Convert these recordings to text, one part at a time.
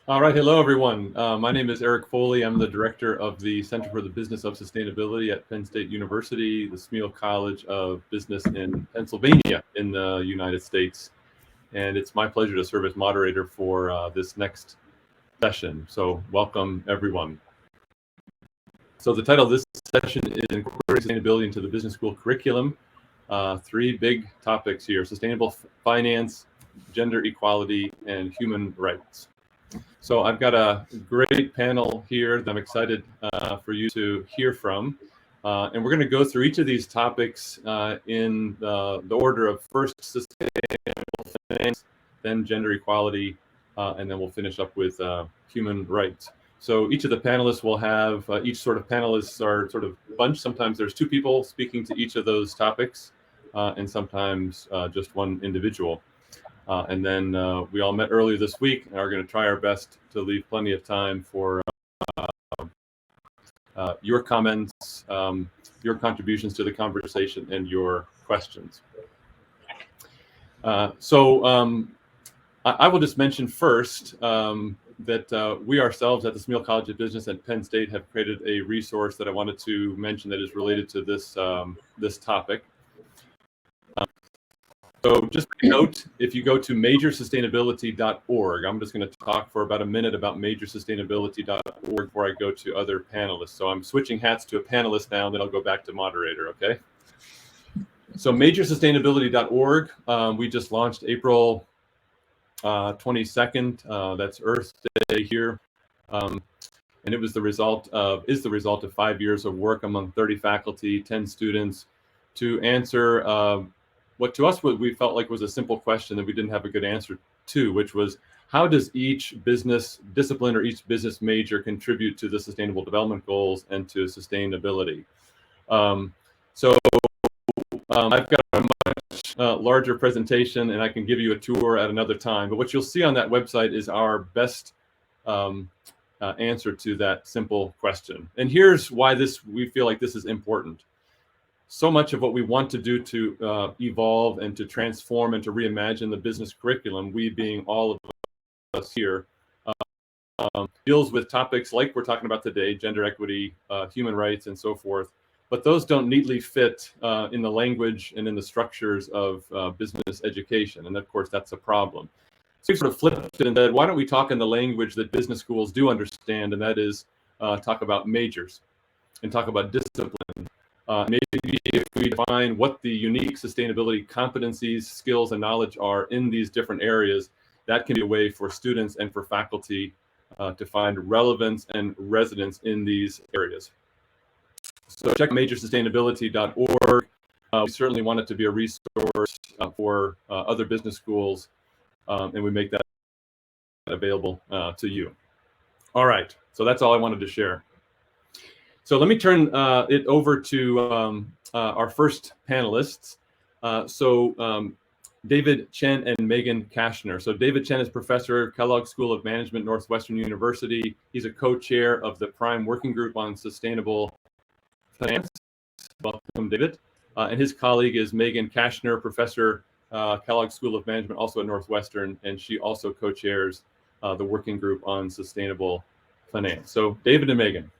All right, hello everyone. My name is Eric Foley. I'm the director of the Center for the Business of Sustainability at Penn State University, the Smeal College of Business in Pennsylvania in the United States. And it's my pleasure to serve as moderator for this next session. So welcome everyone. So the title of this session is Incorporating Sustainability into the Business School Curriculum. Three big topics here: sustainable finance, gender equality, and human rights. So I've got a great panel here that I'm excited for you to hear from. And we're going to go through each of these topics in the order of first sustainable finance, then gender equality, and then we'll finish up with human rights. So each of the panelists will have, each sort of panelists are sort of bunched. Sometimes there's two people speaking to each of those topics, and sometimes just one individual. And then we all met earlier this week and are going to try our best to leave plenty of time for your comments, your contributions to the conversation, and your questions. I will just mention first that we ourselves at the Smeal College of Business at Penn State have created a resource that I wanted to mention that is related to this, this topic. So just a note, if you go to majorsustainability.org, I'm just going to talk for about a minute about majorsustainability.org before I go to other panelists. So I'm switching hats to a panelist now, and then I'll go back to moderator, okay? So majorsustainability.org, we just launched April 22nd. That's Earth Day here. And it was the result of 5 years of work among 30 faculty, 10 students to answer what to us we felt like was a simple question that we didn't have a good answer to, which was, how does each business discipline or each business major contribute to the Sustainable Development Goals and to sustainability? I've got a much larger presentation, and I can give you a tour at another time. But what you'll see on that website is our best answer to that simple question. And here's why we feel like this is important. So much of what we want to do to evolve and to transform and to reimagine the business curriculum, we being all of us here, deals with topics like we're talking about today, gender equity, human rights, and so forth. But those don't neatly fit in the language and in the structures of business education. And of course, that's a problem. So we sort of flipped it and said, why don't we talk in the language that business schools do understand, and that is talk about majors and talk about discipline. Maybe if we define what the unique sustainability competencies, skills, and knowledge are in these different areas, that can be a way for students and for faculty to find relevance and resonance in these areas. So check majorsustainability.org. We certainly want it to be a resource for other business schools, and we make that available to you. All right, so that's all I wanted to share. So let me turn it over to our first panelists. David Chen and Megan Kashner. So David Chen is professor, Kellogg School of Management, Northwestern University. He's a co-chair of the Prime Working Group on Sustainable Finance. Welcome, David. And his colleague is Megan Kashner, professor, Kellogg School of Management, also at Northwestern, and she also co-chairs the Working Group on Sustainable Finance. So David and Megan.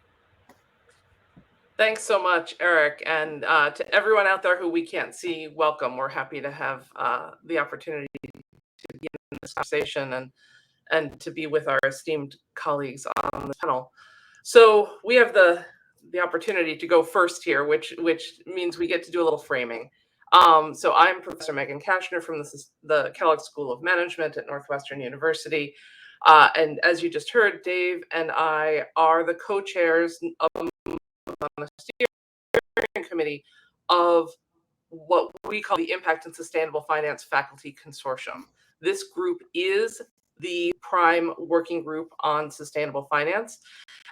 Thanks so much, Eric. And to everyone out there who we can't see, welcome. We're happy to have the opportunity to be in this conversation and to be with our esteemed colleagues on the panel. So we have the opportunity to go first here, which means we get to do a little framing. So I'm Professor Megan Kashner from the Kellogg School of Management at Northwestern University. And as you just heard, Dave and I are the co-chairs of on the steering committee of what we call the Impact and Sustainable Finance Faculty Consortium. This group is the prime working group on sustainable finance.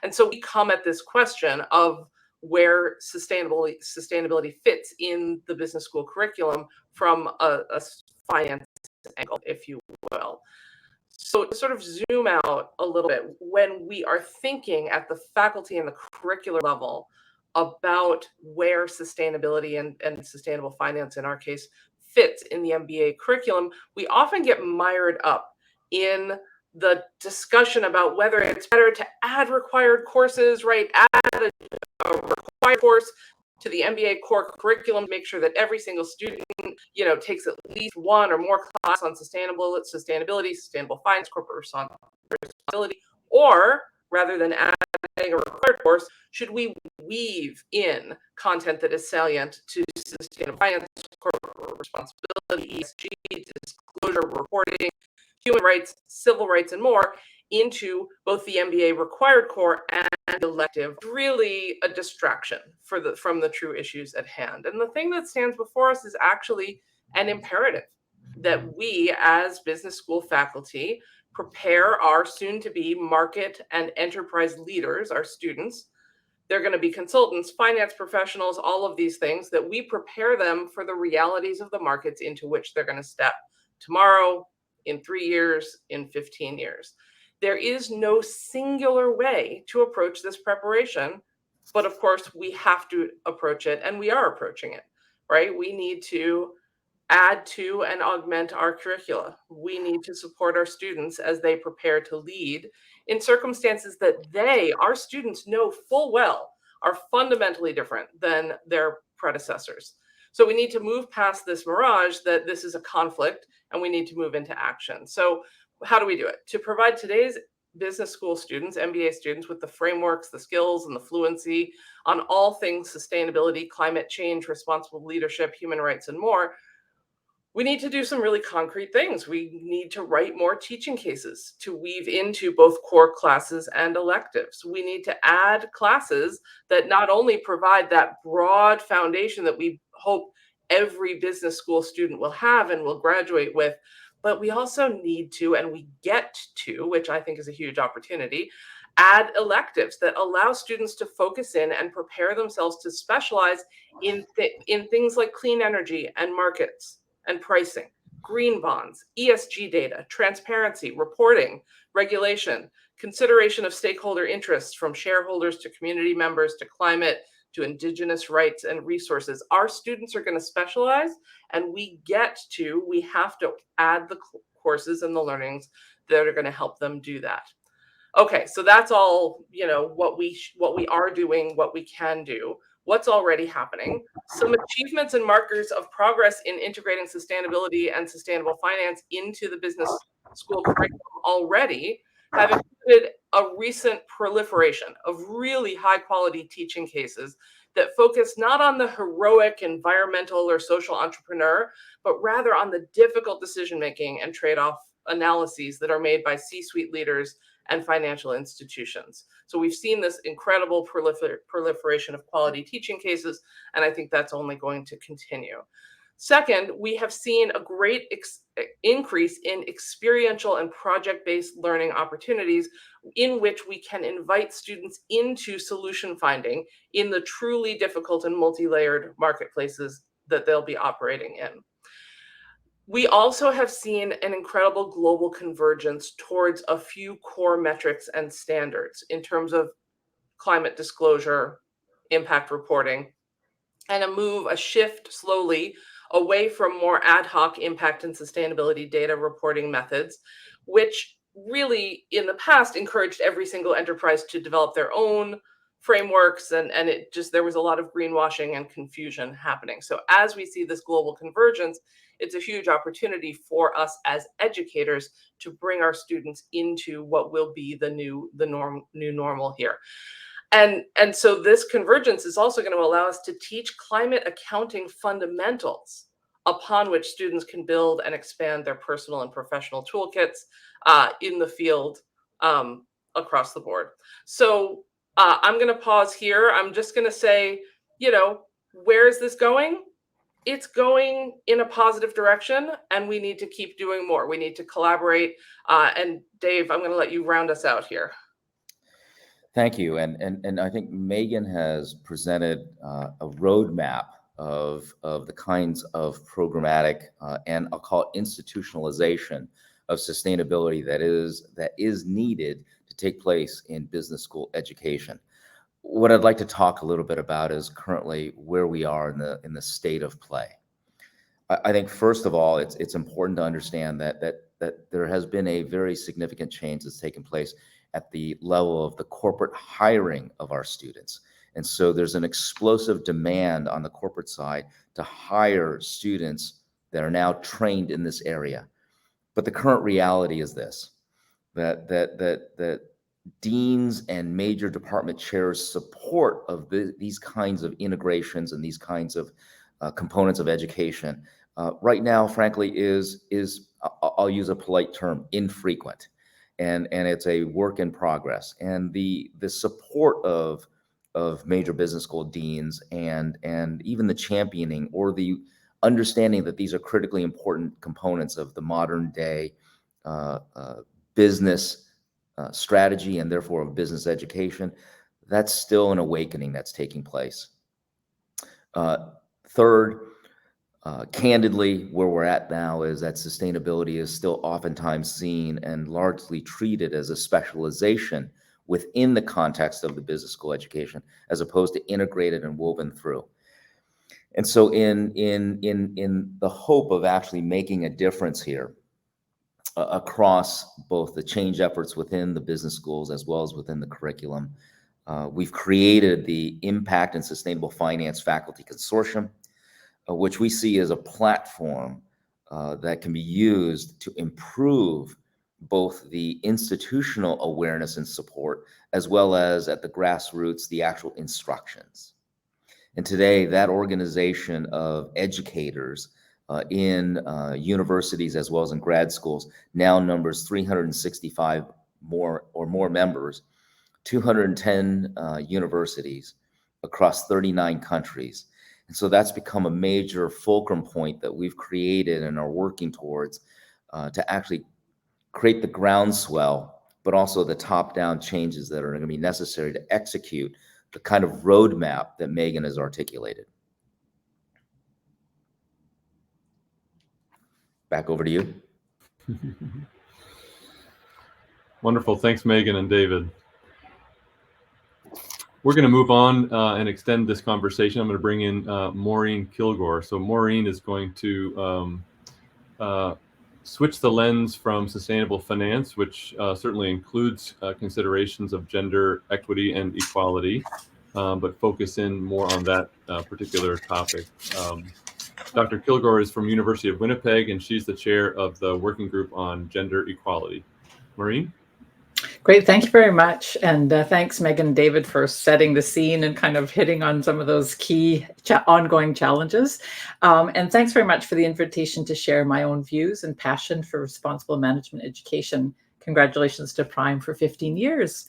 And so we come at this question of where sustainability fits in the business school curriculum from a finance angle, if you will. So to sort of zoom out a little bit, when we are thinking at the faculty and the curricular level about where sustainability and sustainable finance, in our case, fits in the MBA curriculum, we often get mired up in the discussion about whether it's better to add required courses, right? Add a required course to the MBA core curriculum, make sure that every single student, takes at least one or more class on sustainability, sustainable finance, corporate responsibility, or rather than adding a required course, should we weave in content that is salient to sustainable finance, corporate responsibility, ESG, disclosure, reporting, human rights, civil rights, and more into both the MBA required core and elective, really a distraction from the true issues at hand. And the thing that stands before us is actually an imperative that we as business school faculty prepare our soon-to-be market and enterprise leaders, our students. They're going to be consultants, finance professionals, all of these things, that we prepare them for the realities of the markets into which they're going to step tomorrow, in 3 years, in 15 years. There is no singular way to approach this preparation, but of course we have to approach it, and we are approaching it, right? We need to add to and augment our curricula. We need to support our students as they prepare to lead in circumstances that our students, know full well are fundamentally different than their predecessors. So we need to move past this mirage that this is a conflict, and we need to move into action. So how do we do it? To provide today's business school students, MBA students, with the frameworks, the skills, and the fluency on all things sustainability, climate change, responsible leadership, human rights, and more, we need to do some really concrete things. We need to write more teaching cases to weave into both core classes and electives. We need to add classes that not only provide that broad foundation that we hope every business school student will have and will graduate with, but we also need to, and we get to, which I think is a huge opportunity, add electives that allow students to focus in and prepare themselves to specialize in things like clean energy and markets and pricing, green bonds, ESG data, transparency, reporting, regulation, consideration of stakeholder interests, from shareholders to community members to climate to indigenous rights and resources. Our students are going to specialize, and we have to add the courses and the learnings that are going to help them do that. Okay, so that's all, what we are doing, what we can do. What's already happening? Some achievements and markers of progress in integrating sustainability and sustainable finance into the business school curriculum already have included a recent proliferation of really high quality teaching cases that focus not on the heroic environmental or social entrepreneur, but rather on the difficult decision making and trade-off analyses that are made by C-suite leaders and financial institutions. So we've seen this incredible proliferation of quality teaching cases, and I think that's only going to continue. Second, we have seen a great increase in experiential and project-based learning opportunities in which we can invite students into solution finding in the truly difficult and multi-layered marketplaces that they'll be operating in. We also have seen an incredible global convergence towards a few core metrics and standards in terms of climate disclosure, impact reporting, and a shift slowly away from more ad hoc impact and sustainability data reporting methods, which really in the past encouraged every single enterprise to develop their own frameworks, and there was a lot of greenwashing and confusion happening. So as we see this global convergence, it's a huge opportunity for us as educators to bring our students into what will be the new normal here. And so this convergence is also going to allow us to teach climate accounting fundamentals upon which students can build and expand their personal and professional toolkits in the field across the board. So I'm going to pause here. I'm just going to say, where is this going? It's going in a positive direction, and we need to keep doing more. We need to collaborate. And Dave, I'm going to let you round us out here. Thank you. And I think Megan has presented a roadmap of the kinds of programmatic and I'll call it institutionalization of sustainability that is needed to take place in business school education. What I'd like to talk a little bit about is currently where we are in the state of play. I think first of all, it's important to understand that there has been a very significant change that's taken place at the level of the corporate hiring of our students. And so there's an explosive demand on the corporate side to hire students that are now trained in this area. But the current reality is this, that deans and major department chairs' support of these kinds of integrations and these kinds of components of education right now, frankly, is I'll use a polite term, infrequent, and it's a work in progress. And the support of major business school deans and even the championing or the understanding that these are critically important components of the modern day business strategy and therefore of business education, that's still an awakening that's taking place. Third, candidly, where we're at now is that sustainability is still oftentimes seen and largely treated as a specialization within the context of the business school education, as opposed to integrated and woven through. And so in the hope of actually making a difference here across both the change efforts within the business schools as well as within the curriculum, we've created the Impact and Sustainable Finance Faculty Consortium, which we see as a platform that can be used to improve both the institutional awareness and support, as well as at the grassroots, the actual instructions. And today, that organization of educators in universities as well as in grad schools now numbers 365 more members, 210 universities across 39 countries. And so that's become a major fulcrum point that we've created and are working towards to actually create the groundswell, but also the top-down changes that are going to be necessary to execute the kind of roadmap that Megan has articulated. Back over to you. Wonderful. Thanks, Megan and David. We're going to move on and extend this conversation. I'm going to bring in Maureen Kilgore. So Maureen is going to switch the lens from sustainable finance, which certainly includes considerations of gender equity and equality, but focus in more on that particular topic. Dr. Kilgore is from University of Winnipeg, and she's the chair of the Working Group on Gender Equality. Maureen? Great, thank you very much. And thanks, Megan and David, for setting the scene and kind of hitting on some of those key ongoing challenges. And thanks very much for the invitation to share my own views and passion for responsible management education. Congratulations to PRIME for 15 years.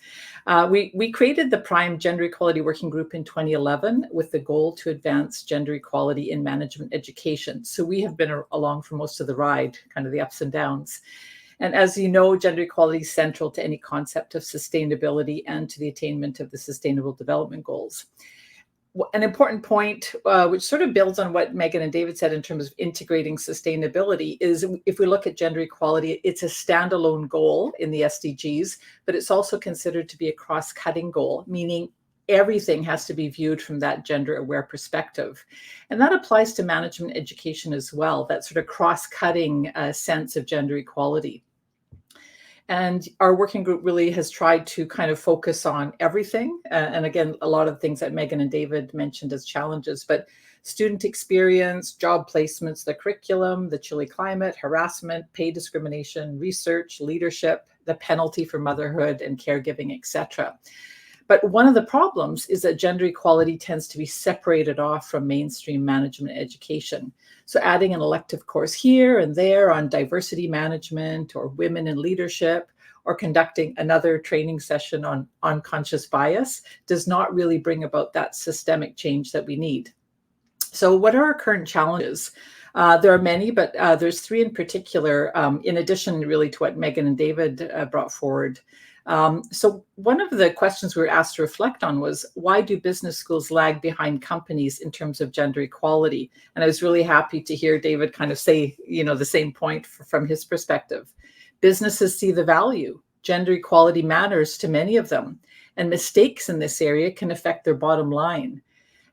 We created the PRIME Gender Equality Working Group in 2011 with the goal to advance gender equality in management education. So we have been along for most of the ride, kind of the ups and downs. And as you know, gender equality is central to any concept of sustainability and to the attainment of the Sustainable Development Goals. An important point, which sort of builds on what Megan and David said in terms of integrating sustainability, is if we look at gender equality, it's a standalone goal in the SDGs, but it's also considered to be a cross-cutting goal, meaning everything has to be viewed from that gender-aware perspective. And that applies to management education as well, that sort of cross-cutting sense of gender equality. And our working group really has tried to kind of focus on everything. And again, a lot of things that Megan and David mentioned as challenges, but student experience, job placements, the curriculum, the chilly climate, harassment, pay discrimination, research, leadership, the penalty for motherhood and caregiving, etc. But one of the problems is that gender equality tends to be separated off from mainstream management education. So adding an elective course here and there on diversity management or women in leadership, or conducting another training session on unconscious bias does not really bring about that systemic change that we need. So what are our current challenges? There are many, but there's three in particular, in addition really to what Megan and David brought forward. So one of the questions we were asked to reflect on was, why do business schools lag behind companies in terms of gender equality? And I was really happy to hear David kind of say, the same point from his perspective. Businesses see the value. Gender equality matters to many of them, and mistakes in this area can affect their bottom line.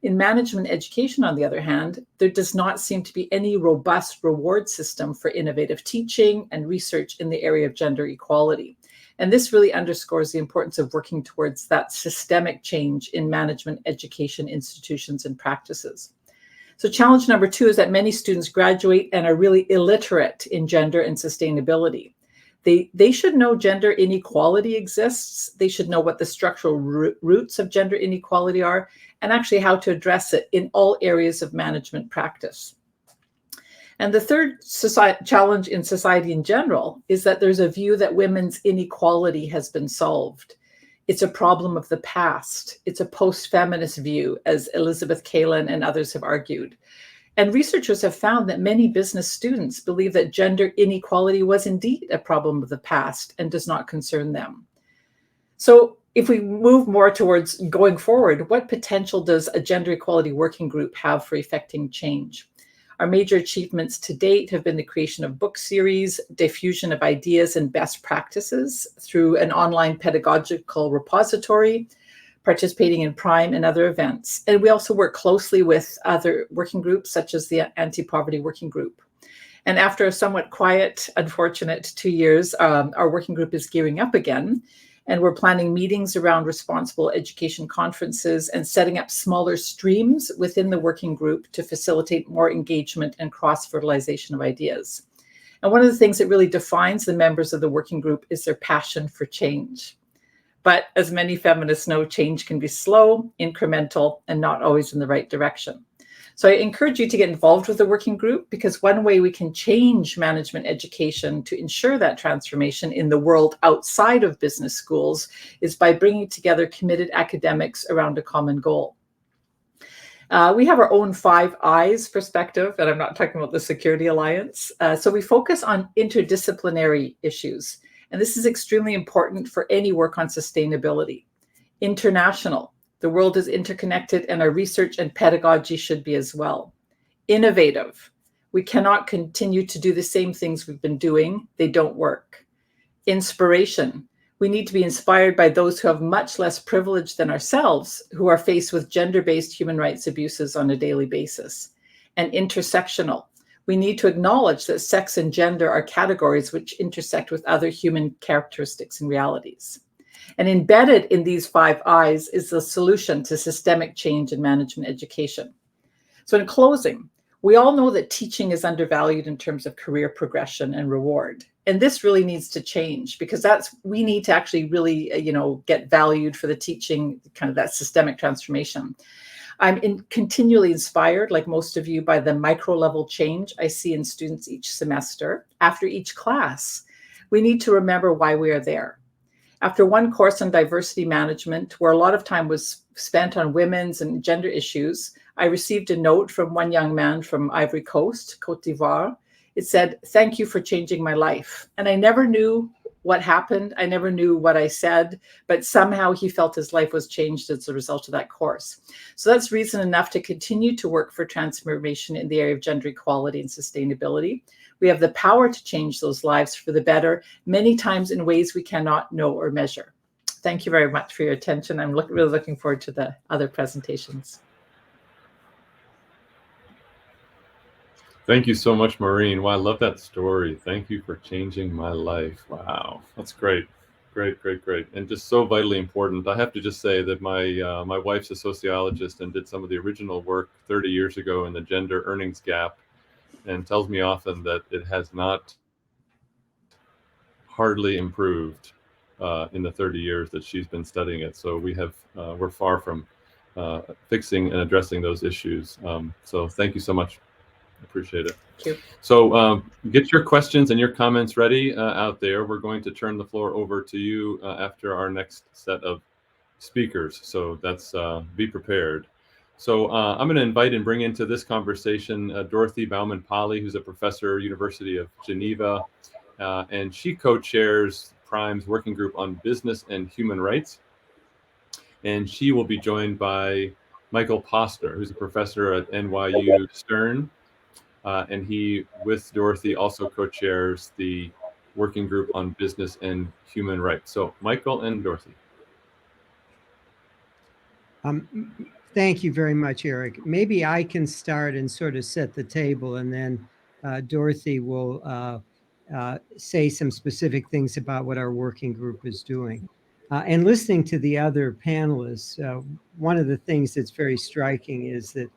In management education, on the other hand, there does not seem to be any robust reward system for innovative teaching and research in the area of gender equality. And this really underscores the importance of working towards that systemic change in management education institutions and practices. So challenge number 2 is that many students graduate and are really illiterate in gender and sustainability. They should know gender inequality exists. They should know what the structural roots of gender inequality are, and actually how to address it in all areas of management practice. And the third challenge in society in general is that there's a view that women's inequality has been solved. It's a problem of the past. It's a post-feminist view, as Elizabeth Kalin and others have argued. And researchers have found that many business students believe that gender inequality was indeed a problem of the past and does not concern them. So if we move more towards going forward, what potential does a gender equality working group have for effecting change? Our major achievements to date have been the creation of book series, diffusion of ideas and best practices through an online pedagogical repository, participating in Prime and other events. And we also work closely with other working groups, such as the Anti-Poverty Working Group. And after a somewhat quiet, unfortunate 2 years, our working group is gearing up again. And we're planning meetings around responsible education conferences and setting up smaller streams within the working group to facilitate more engagement and cross-fertilization of ideas. And one of the things that really defines the members of the working group is their passion for change. But as many feminists know, change can be slow, incremental, and not always in the right direction. So I encourage you to get involved with the working group, because one way we can change management education to ensure that transformation in the world outside of business schools is by bringing together committed academics around a common goal. We have our own 5 Eyes perspective, and I'm not talking about the Security Alliance. So we focus on interdisciplinary issues, and this is extremely important for any work on sustainability. International. The world is interconnected, and our research and pedagogy should be as well. Innovative. We cannot continue to do the same things we've been doing. They don't work. Inspiration. We need to be inspired by those who have much less privilege than ourselves, who are faced with gender-based human rights abuses on a daily basis. And intersectional. We need to acknowledge that sex and gender are categories which intersect with other human characteristics and realities. And embedded in these 5 Eyes is the solution to systemic change in management education. So in closing, we all know that teaching is undervalued in terms of career progression and reward. And this really needs to change, because we need to actually really, get valued for the teaching, kind of that systemic transformation. I'm continually inspired, like most of you, by the micro level change I see in students each semester. After each class, we need to remember why we are there. After one course on diversity management, where a lot of time was spent on women's and gender issues, I received a note from one young man from Ivory Coast, Côte d'Ivoire. It said, "Thank you for changing my life." And I never knew what happened. I never knew what I said, but somehow he felt his life was changed as a result of that course. So that's reason enough to continue to work for transformation in the area of gender equality and sustainability. We have the power to change those lives for the better, many times in ways we cannot know or measure. Thank you very much for your attention. I'm really looking forward to the other presentations. Thank you so much, Maureen. Wow, I love that story. Thank you for changing my life. Wow, that's great. Great, great, great. And just so vitally important. I have to just say that my wife's a sociologist and did some of the original work 30 years ago in the gender earnings gap, and tells me often that it has not hardly improved in the 30 years that she's been studying it. So we're far from fixing and addressing those issues. So thank you so much. I appreciate it. Thank you. So get your questions and your comments ready out there. We're going to turn the floor over to you after our next set of speakers. So that's be prepared. So I'm going to invite and bring into this conversation Dorothée Baumann-Pauly, who's a professor, University of Geneva, and she co-chairs Prime's working group on business and human rights. And she will be joined by Michael Posner, who's a professor at NYU Stern. And he, with Dorothée, also co-chairs the working group on business and human rights. So Michael and Dorothée. Thank you very much, Eric. Maybe I can start and sort of set the table, and then Dorothée will say some specific things about what our working group is doing. And listening to the other panelists, one of the things that's very striking is that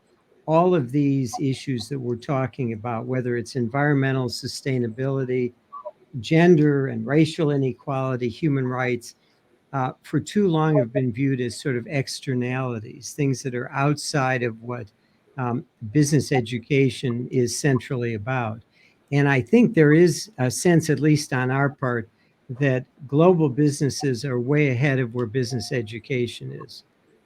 all of these issues that we're talking about, whether it's environmental sustainability, gender and racial inequality, human rights, for too long have been viewed as sort of externalities, things that are outside of what business education is centrally about. And I think there is a sense, at least on our part, that global businesses are way ahead of where business education is.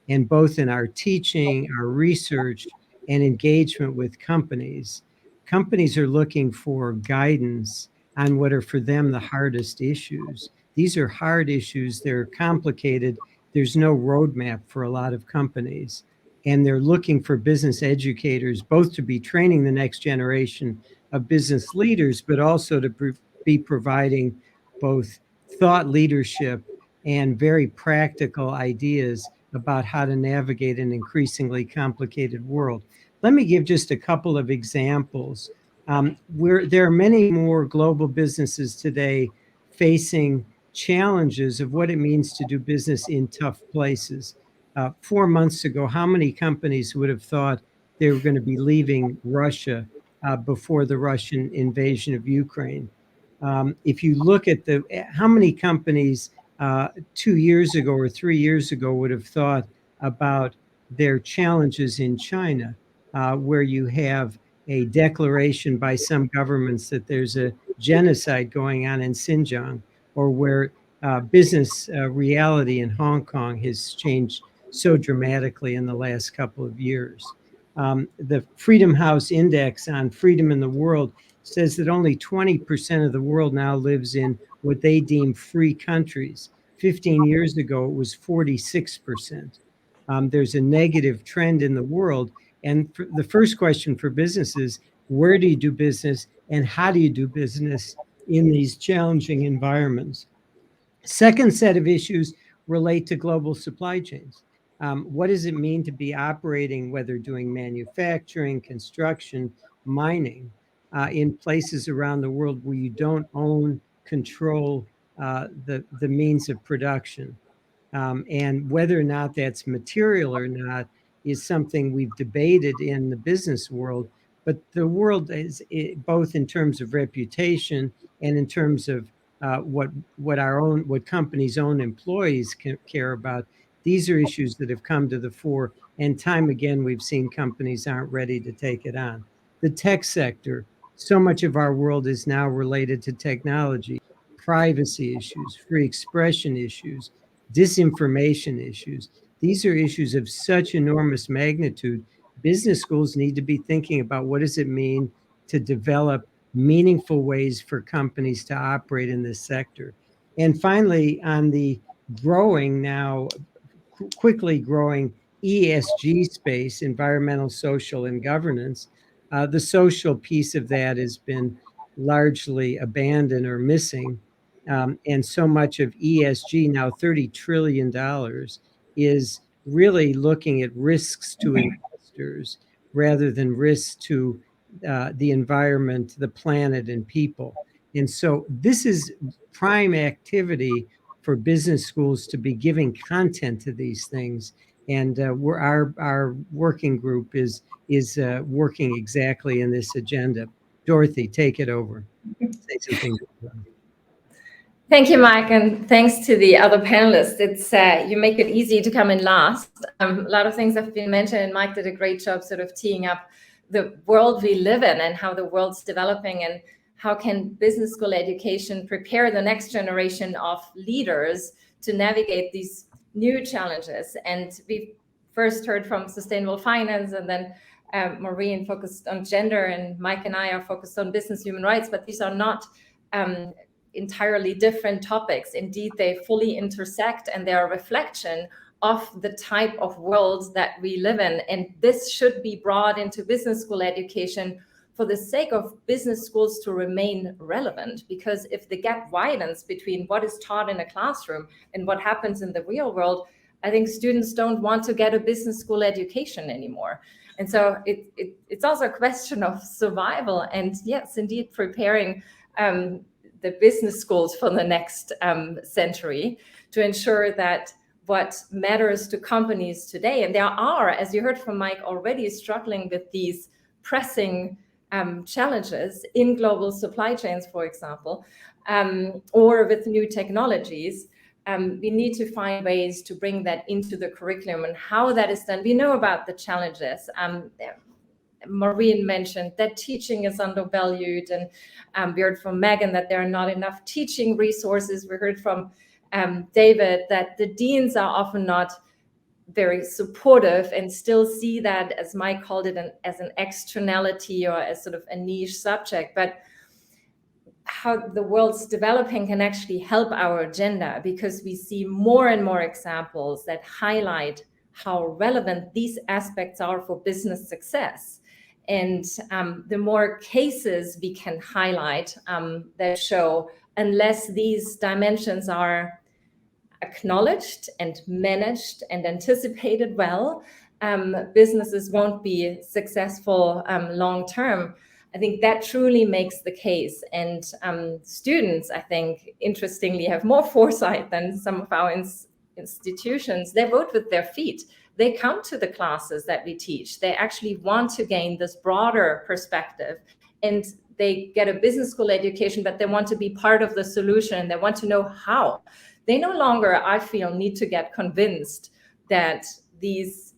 And both in our teaching, our research, and engagement with companies, companies are looking for guidance on what are for them the hardest issues. These are hard issues. They're complicated. There's no roadmap for a lot of companies. And they're looking for business educators, both to be training the next generation of business leaders, but also to be providing both thought leadership and very practical ideas about how to navigate an increasingly complicated world. Let me give just a couple of examples. There are many more global businesses today facing challenges of what it means to do business in tough places. 4 months ago, how many companies would have thought they were going to be leaving Russia before the Russian invasion of Ukraine? If you look at how many companies 2 years ago or 3 years ago would have thought about their challenges in China, where you have a declaration by some governments that there's a genocide going on in Xinjiang, or where business reality in Hong Kong has changed so dramatically in the last couple of years. The Freedom House Index on freedom in the world says that only 20% of the world now lives in what they deem free countries. 15 years ago, it was 46%. There's a negative trend in the world. And the first question for businesses, where do you do business and how do you do business in these challenging environments? Second set of issues relate to global supply chains. What does it mean to be operating, whether doing manufacturing, construction, mining, in places around the world where you don't own, control the means of production? And whether or not that's material or not is something we've debated in the business world. But the world is, both in terms of reputation and in terms of what companies' own employees care about. These are issues that have come to the fore, and time again we've seen companies aren't ready to take it on. The tech sector, so much of our world is now related to technology, privacy issues, free expression issues, disinformation issues. These are issues of such enormous magnitude. Business schools need to be thinking about what does it mean to develop meaningful ways for companies to operate in this sector. And finally, on the growing now, quickly growing ESG space, environmental, social, and governance, the social piece of that has been largely abandoned or missing. And so much of ESG, now $30 trillion, is really looking at risks to investors rather than risks to the environment, the planet, and people. And so this is prime activity for business schools to be giving content to these things. And our working group is working exactly in this agenda. Dorothée, take it over. Say something. Thank you, Mike, and thanks to the other panelists. It's you make it easy to come in last. A lot of things have been mentioned, and Mike did a great job sort of teeing up the world we live in and how the world's developing, and how can business school education prepare the next generation of leaders to navigate these new challenges. And we first heard from sustainable finance, and then Maureen focused on gender, and Mike and I are focused on business human rights, but these are not entirely different topics. Indeed, they fully intersect, and they are a reflection of the type of world that we live in. And this should be brought into business school education for the sake of business schools to remain relevant. Because if the gap widens between what is taught in a classroom and what happens in the real world, I think students don't want to get a business school education anymore. And so it's also a question of survival, and yes, indeed, preparing the business schools for the next century to ensure that what matters to companies today, and there are, as you heard from Mike, already struggling with these pressing challenges in global supply chains, for example, or with new technologies. We need to find ways to bring that into the curriculum, and how that is done. We know about the challenges. Maureen mentioned that teaching is undervalued, and we heard from Megan that there are not enough teaching resources. We heard from David that the deans are often not very supportive and still see that, as Mike called it, as an externality or as sort of a niche subject. But how the world's developing can actually help our agenda, because we see more and more examples that highlight how relevant these aspects are for business success. And the more cases we can highlight that show, unless these dimensions are acknowledged and managed and anticipated well, businesses won't be successful long term. I think that truly makes the case. And students, I think, interestingly, have more foresight than some of our institutions. They vote with their feet. They come to the classes that we teach. They actually want to gain this broader perspective, and they get a business school education, but they want to be part of the solution. They want to know how. They no longer, I feel, need to get convinced that these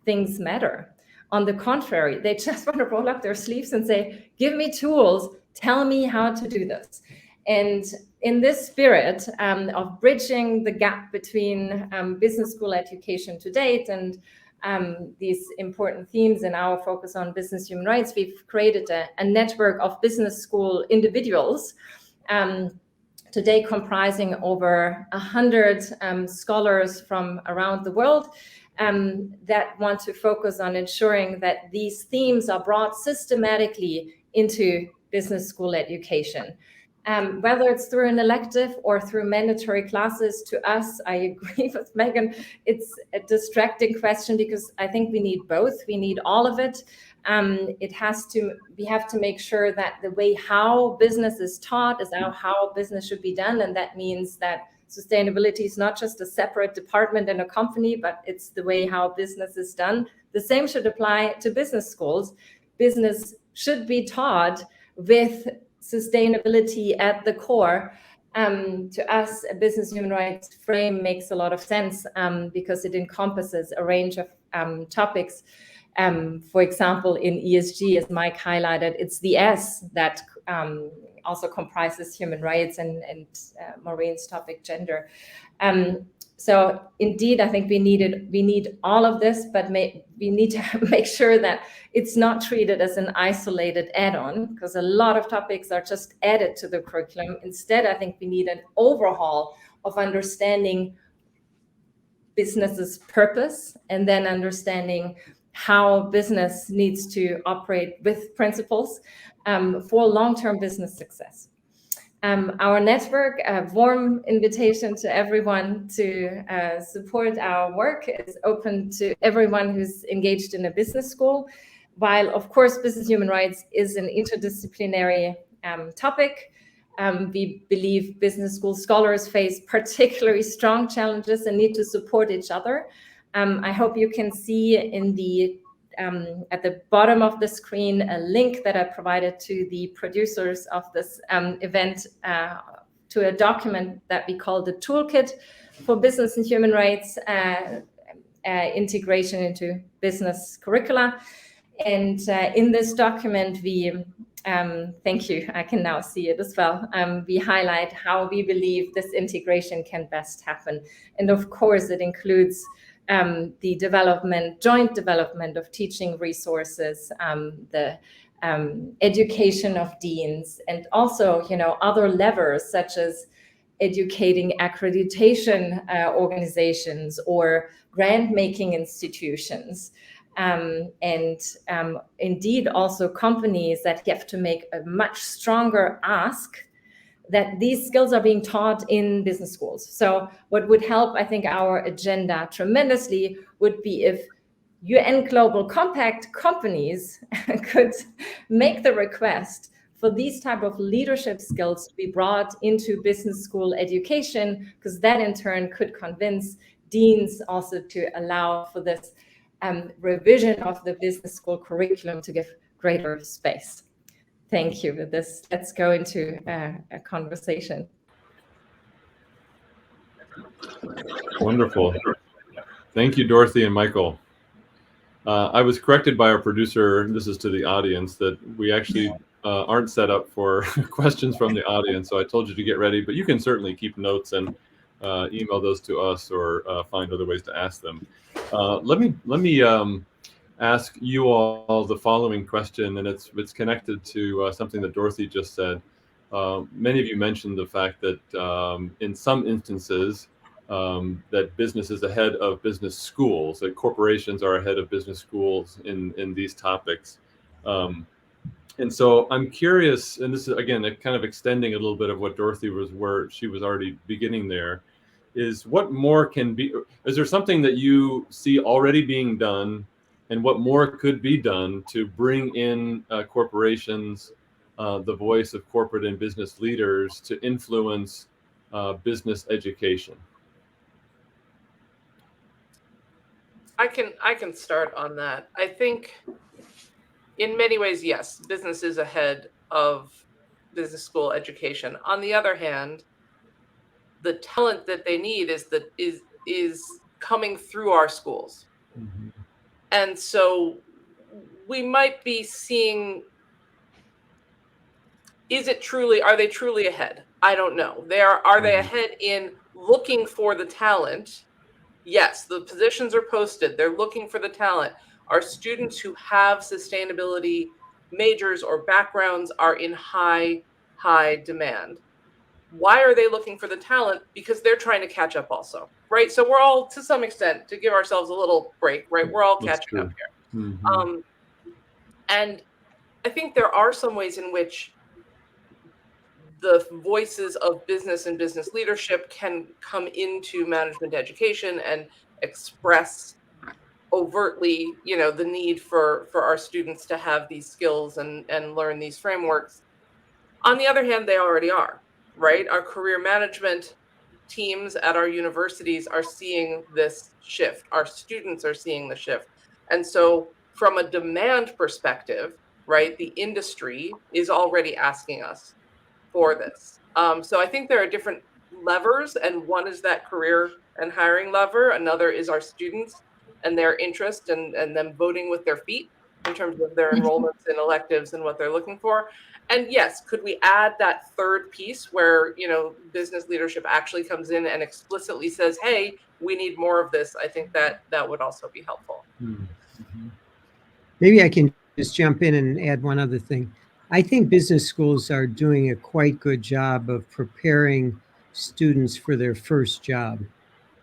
things matter. On the contrary, they just want to roll up their sleeves and say, give me tools, tell me how to do this. And in this spirit of bridging the gap between business school education to date and these important themes in our focus on business human rights, we've created a network of business school individuals, today comprising over 100 scholars from around the world, that want to focus on ensuring that these themes are brought systematically into business school education. Whether it's through an elective or through mandatory classes, to us, I agree with Megan, it's a distracting question, because I think we need both. We need all of it. We have to make sure that the way how business is taught is how business should be done. And that means that sustainability is not just a separate department in a company, but it's the way how business is done. The same should apply to business schools. Business should be taught with sustainability at the core. To us, a business human rights frame makes a lot of sense, because it encompasses a range of topics. For example, in ESG, as Mike highlighted, it's the S that also comprises human rights, and Maureen's topic, gender. So indeed, I think we need all of this, but we need to make sure that it's not treated as an isolated add-on, because a lot of topics are just added to the curriculum. Instead, I think we need an overhaul of understanding business's purpose, and then understanding how business needs to operate with principles for long-term business success. Our network, a warm invitation to everyone to support our work, is open to everyone who's engaged in a business school. While, of course, business human rights is an interdisciplinary topic, we believe business school scholars face particularly strong challenges and need to support each other. I hope you can see in the at the bottom of the screen a link that I provided to the producers of this event to a document that we call the Toolkit for Business and Human Rights Integration into Business Curricula. And in this document, we, thank you, I can now see it as well. We highlight how we believe this integration can best happen. And of course, it includes the joint development of teaching resources, the education of deans, and also, other levers such as educating accreditation organizations or grant-making institutions. Indeed, also companies that have to make a much stronger ask that these skills are being taught in business schools. So what would help, I think, our agenda tremendously would be if UN Global Compact companies could make the request for these type of leadership skills to be brought into business school education, because that in turn could convince deans also to allow for this revision of the business school curriculum to give greater space. Thank you. With this, let's go into a conversation. Wonderful. Thank you, Dorothée and Michael. I was corrected by our producer, this is to the audience, that we actually aren't set up for questions from the audience. So I told you to get ready, but you can certainly keep notes and email those to us or find other ways to ask them. Let me ask you all the following question, and it's connected to something that Dorothée just said. Many of you mentioned the fact that in some instances, that business is ahead of business schools, that corporations are ahead of business schools in these topics. And so I'm curious, and this is, again, kind of extending a little bit of what Dorothée was, where she was already beginning there, is what more can be, is there something that you see already being done and what more could be done to bring in corporations, the voice of corporate and business leaders to influence business education? I can start on that. I think in many ways, yes, business is ahead of business school education. On the other hand, the talent that they need is coming through our schools. Mm-hmm. And so we might be seeing, are they truly ahead? I don't know. Are they ahead in looking for the talent? Yes, the positions are posted. They're looking for the talent. Our students who have sustainability majors or backgrounds are in high demand. Why are they looking for the talent? Because they're trying to catch up also, right? So we're all, to some extent, to give ourselves a little break, right? We're all catching up here. Mm-hmm. And I think there are some ways in which the voices of business and business leadership can come into management education and express overtly, the need for our students to have these skills and learn these frameworks. On the other hand, they already are, right? Our career management teams at our universities are seeing this shift. Our students are seeing the shift. And so from a demand perspective, right, the industry is already asking us for this. So I think there are different levers, and one is that career and hiring lever. Another is our students and their interest and them voting with their feet in terms of their enrollments in electives and what they're looking for. And yes, could we add that third piece where, business leadership actually comes in and explicitly says, hey, we need more of this? I think that would also be helpful. Mm-hmm. Maybe I can just jump in and add one other thing. I think business schools are doing a quite good job of preparing students for their first job.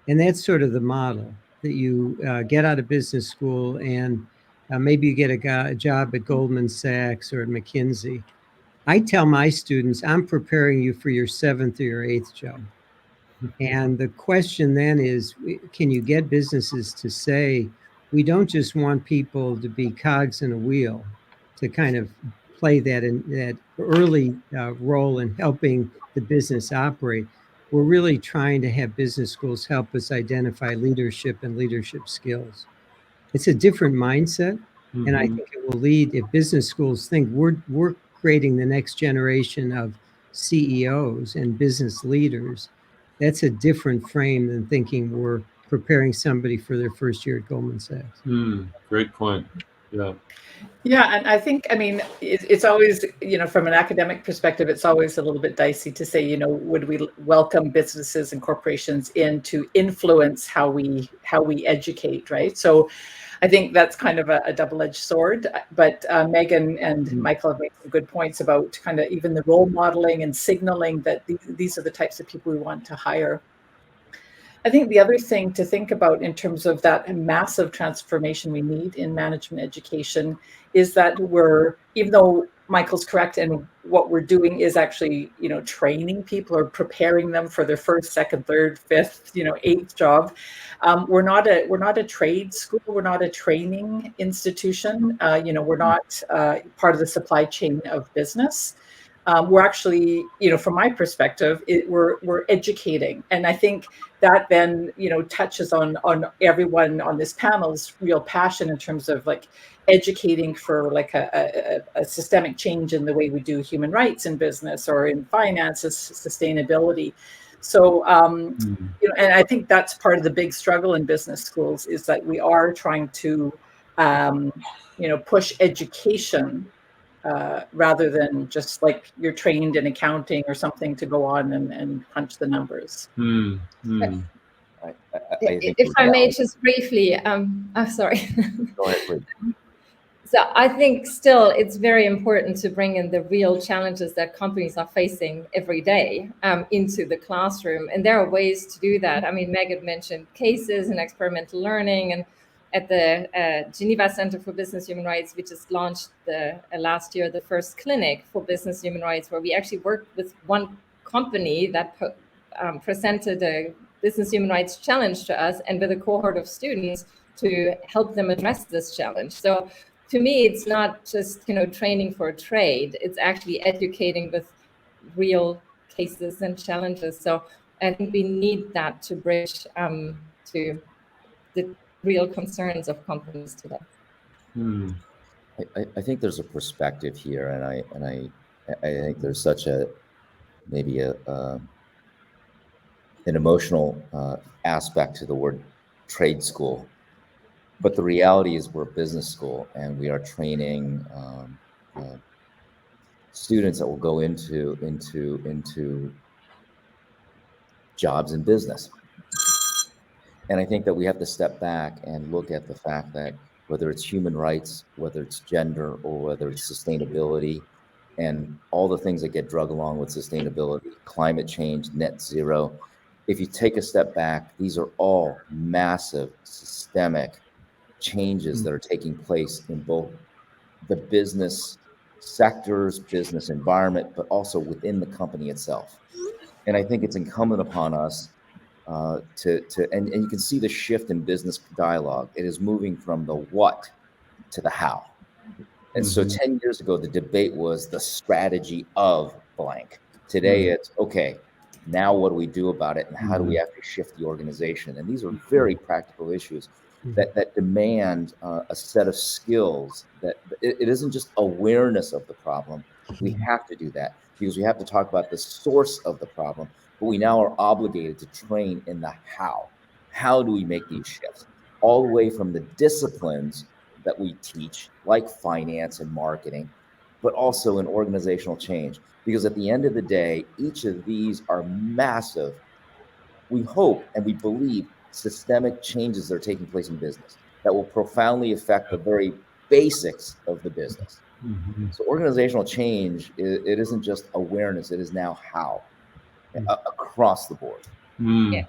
And that's sort of the model, that you get out of business school and maybe you get a job at Goldman Sachs or at McKinsey. I tell my students, I'm preparing you for your 7th or your 8th job. And the question then is, can you get businesses to say, we don't just want people to be cogs in a wheel, to kind of play that early role in helping the business operate. We're really trying to have business schools help us identify leadership and leadership skills. It's a different mindset, and I think it will lead, if business schools think we're creating the next generation of CEOs and business leaders, that's a different frame than thinking we're preparing somebody for their first year at Goldman Sachs. Great point. Yeah. Yeah, and I think, it's always, from an academic perspective, it's always a little bit dicey to say, would we welcome businesses and corporations in to influence how we educate, right? So I think that's kind of a double-edged sword. But Megan and Michael have made some good points about kind of even the role modeling and signaling that these are the types of people we want to hire. I think the other thing to think about in terms of that massive transformation we need in management education is that even though Michael's correct, and what we're doing is actually, training people or preparing them for their first, second, third, fifth, eighth job. We're not a trade school. We're not a training institution. We're not part of the supply chain of business. We're actually, from my perspective, we're educating, and I think that then touches on everyone on this panel's real passion in terms of like educating for like a systemic change in the way we do human rights in business or in finances, sustainability. So, and I think that's part of the big struggle in business schools is that we are trying to, push education rather than just like you're trained in accounting or something to go on and punch the numbers. I think If I may just briefly, sorry. Go ahead, please. So I think still it's very important to bring in the real challenges that companies are facing every day into the classroom. And there are ways to do that. I mean, Megan mentioned cases and experimental learning, and at the Geneva Center for Business Human Rights, we just launched last year the first clinic for business human rights, where we actually worked with one company that presented a business human rights challenge to us, and with a cohort of students to help them address this challenge. So to me, it's not just training for a trade; it's actually educating with real cases and challenges. So I think we need that to bridge to the real concerns of companies today. I think there's a perspective here, and I think there's such an emotional aspect to the word trade school, but the reality is we're a business school, and we are training students that will go into jobs in business. And I think that we have to step back and look at the fact that whether it's human rights, whether it's gender, or whether it's sustainability, and all the things that get drug along with sustainability, climate change, net zero, if you take a step back, these are all massive systemic changes that are taking place in both the business sectors, business environment, but also within the company itself. And I think it's incumbent upon us and you can see the shift in business dialogue. It is moving from the what to the how. And so 10 years ago, the debate was the strategy of blank. Today, it's, okay, now what do we do about it? And how do we actually shift the organization? And these are very practical issues that demand a set of skills that it isn't just awareness of the problem. We have to do that because we have to talk about the source of the problem, but we now are obligated to train in the how. How do we make these shifts? All the way from the disciplines that we teach, like finance and marketing, but also in organizational change. Because at the end of the day, each of these are massive, we hope and we believe, systemic changes that are taking place in business that will profoundly affect the very basics of the business. So organizational change, it isn't just awareness, it is now how, across the board. Yeah.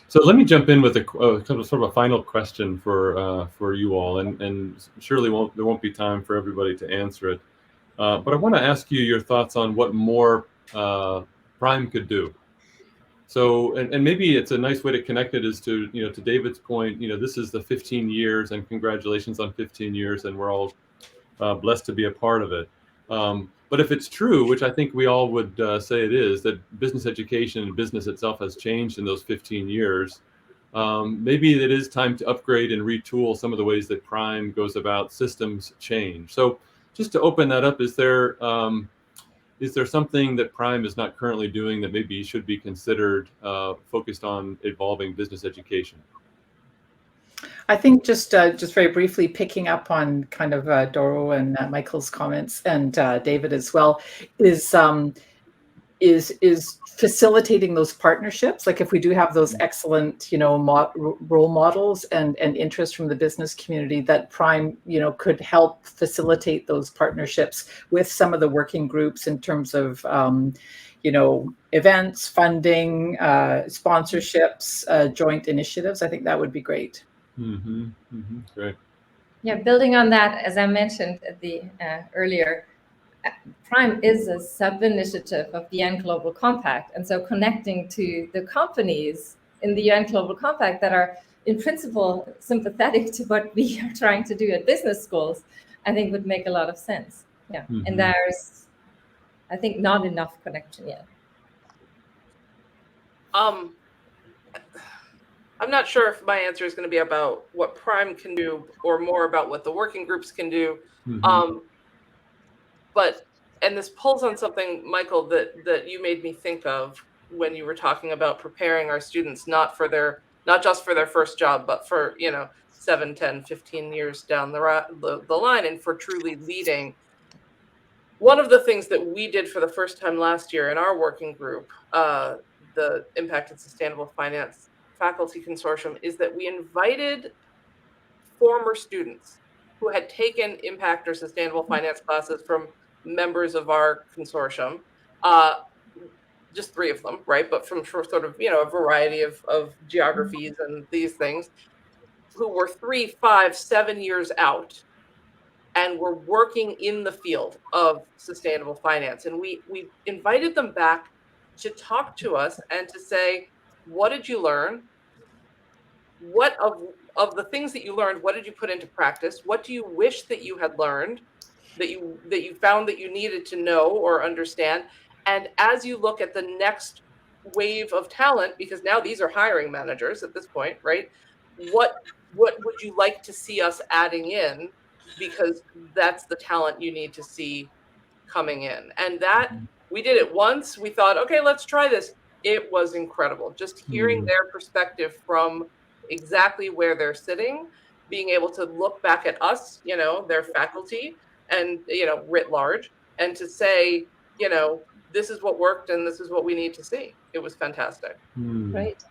So let me jump in with a sort of a final question for you all, and surely there won't be time for everybody to answer it. But I want to ask you your thoughts on what more Prime could do. So, and maybe it's a nice way to connect it is to, to David's point, this is the 15 years, and congratulations on 15 years, and we're all blessed to be a part of it. But if it's true, which I think we all would say it is, that business education and business itself has changed in those 15 years, maybe it is time to upgrade and retool some of the ways that Prime goes about systems change. So just to open that up, is there something that Prime is not currently doing that maybe should be considered focused on evolving business education? I think just very briefly picking up on kind of Doro and Michael's comments and David as well is facilitating those partnerships. Like if we do have those excellent, role models and interest from the business community, that Prime, could help facilitate those partnerships with some of the working groups in terms of, events, funding, sponsorships, joint initiatives. I think that would be great. Great. Yeah, building on that, as I mentioned at the earlier, Prime is a sub-initiative of the UN Global Compact. And so connecting to the companies in the UN Global Compact that are in principle sympathetic to what we are trying to do at business schools, I think would make a lot of sense. Yeah. Mm-hmm. And there's, I think, not enough connection yet. I'm not sure if my answer is going to be about what Prime can do or more about what the working groups can do. Mm-hmm. And this pulls on something, Michael, that you made me think of when you were talking about preparing our students not just for their first job, but for 7, 10, 15 years down the line, and for truly leading. One of the things that we did for the first time last year in our working group, the Impact and Sustainable Finance Faculty Consortium, is that we invited former students who had taken impact or sustainable finance classes from members of our consortium, just 3 of them, right? But from sort of, a variety of geographies and these things, who were 3, 5, 7 years out and were working in the field of sustainable finance. And we invited them back to talk to us and to say, what did you learn? What of the things that you learned, what did you put into practice? What do you wish that you had learned, that you found that you needed to know or understand? And as you look at the next wave of talent, because now these are hiring managers at this point, right? What would you like to see us adding in? Because that's the talent you need to see coming in. And that we did it once. We thought, okay, let's try this. It was incredible. Just hearing their perspective from exactly where they're sitting, being able to look back at us, their faculty, and, writ large, and to say, this is what worked and this is what we need to see. It was fantastic. Right.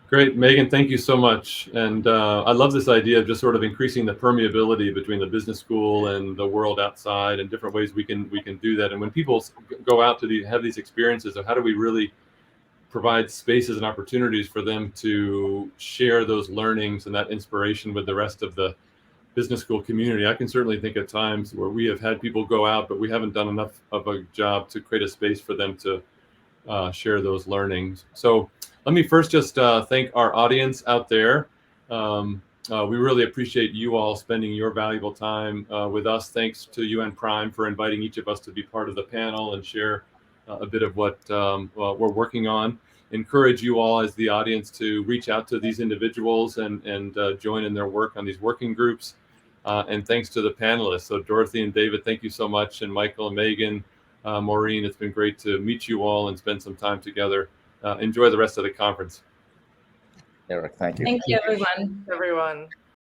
Great, Megan, thank you so much. And I love this idea of just sort of increasing the permeability between the business school and the world outside, and different ways we can do that. And when people go out to have these experiences of how do we really provide spaces and opportunities for them to share those learnings and that inspiration with the rest of the business school community. I can certainly think of times where we have had people go out, but we haven't done enough of a job to create a space for them to share those learnings. So let me first just thank our audience out there. We really appreciate you all spending your valuable time with us. Thanks to UN Prime for inviting each of us to be part of the panel and share a bit of what we're working on. Encourage you all as the audience to reach out to these individuals and join in their work on these working groups. And thanks to the panelists. So Dorothée and David, thank you so much. And Michael and Megan, Maureen, it's been great to meet you all and spend some time together. Enjoy the rest of the conference. Eric, thank you. Thank you, everyone. Everyone.